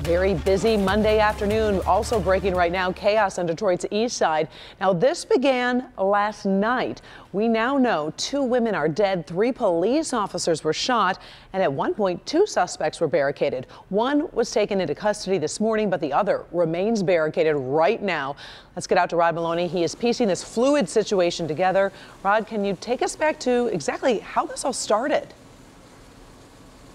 Very busy Monday afternoon. Also breaking right now, chaos on Detroit's east side. Now, this began last night. We now know 2 women are dead, 3 police officers were shot, and at one point 2 suspects were barricaded. One was taken into custody this morning, but the other remains barricaded right now. Let's get out to Rod Maloney. He is piecing this fluid situation together. Rod, can you take us back to exactly how this all started?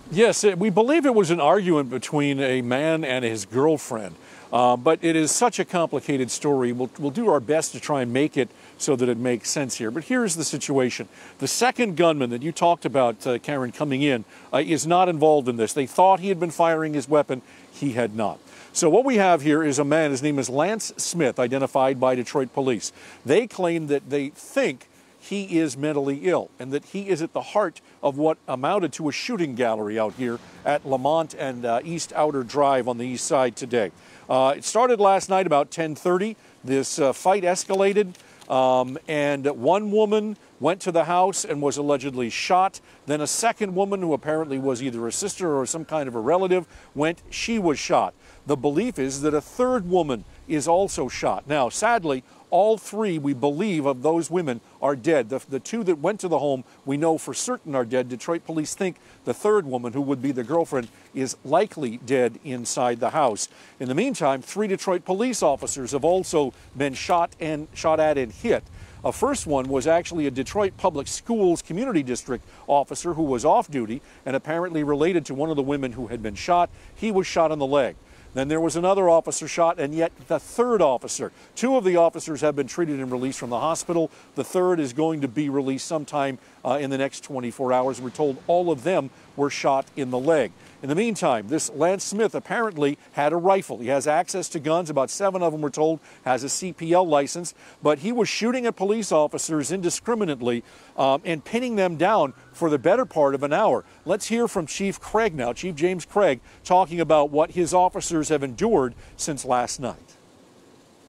Yes, we believe it was an argument between a man and his girlfriend, but it is such a complicated story. We'll do our best to try and make it so that it makes sense here. But here's the situation. The second gunman that you talked about, Karen, coming in, is not involved in this. They thought he had been firing his weapon. He had not. So what we have here is a man, his name is Lance Smith, identified by Detroit police. They claim that they think he is mentally ill and that he is at the heart of what amounted to a shooting gallery out here at Lamont and East Outer Drive on the east side today. It started last night about 10:30. This fight escalated and one woman went to the house and was allegedly shot. Then a second woman, who apparently was either a sister or some kind of a relative, went. She was shot. The belief is that a third woman is also shot. Now, sadly, all 3, we believe, of those women are dead. The 2 that went to the home, we know for certain are dead. Detroit police think the third woman, who would be the girlfriend, is likely dead inside the house. In the meantime, 3 Detroit police officers have also been shot at and hit. A first one was actually a Detroit Public Schools Community District officer who was off duty and apparently related to one of the women who had been shot. He was shot in the leg. Then there was another officer shot, and yet the third officer. 2 of the officers have been treated and released from the hospital. The third is going to be released sometime in the next 24 hours. We're told all of them were shot in the leg. In the meantime, this Lance Smith apparently had a rifle. He has access to guns. About 7 of them, we're told, has a CPL license. But he was shooting at police officers indiscriminately and pinning them down for the better part of an hour. Let's hear from Chief Craig now, Chief James Craig, talking about what his officers have endured since last night.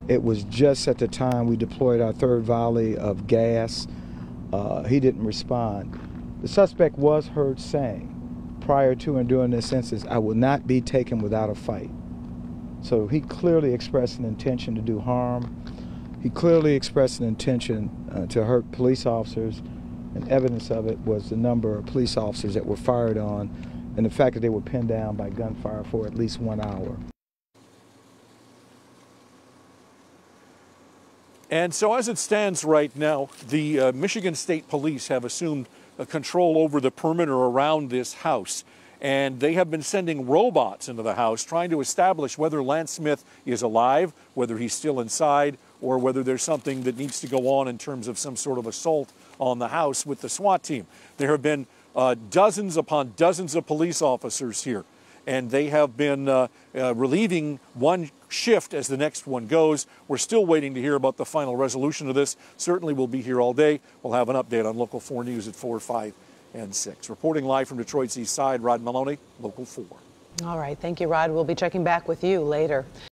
It was just at the time we deployed our 3rd volley of gas. He didn't respond. The suspect was heard saying prior to and during this instance, "I will not be taken without a fight." So he clearly expressed an intention to do harm. He clearly expressed an intention to hurt police officers, and evidence of it was the number of police officers that were fired on and the fact that they were pinned down by gunfire for at least 1 hour. And so as it stands right now, the Michigan State Police have assumed control over the perimeter around this house. And they have been sending robots into the house trying to establish whether Lance Smith is alive, whether he's still inside, or whether there's something that needs to go on in terms of some sort of assault on the house with the SWAT team. There have been dozens upon dozens of police officers here, and they have been relieving one shift as the next one goes. We're still waiting to hear about the final resolution of this. Certainly we'll be here all day. We'll have an update on Local 4 News at 4, 5, and 6. Reporting live from Detroit's east side, Rod Maloney, Local 4. All right. Thank you, Rod. We'll be checking back with you later.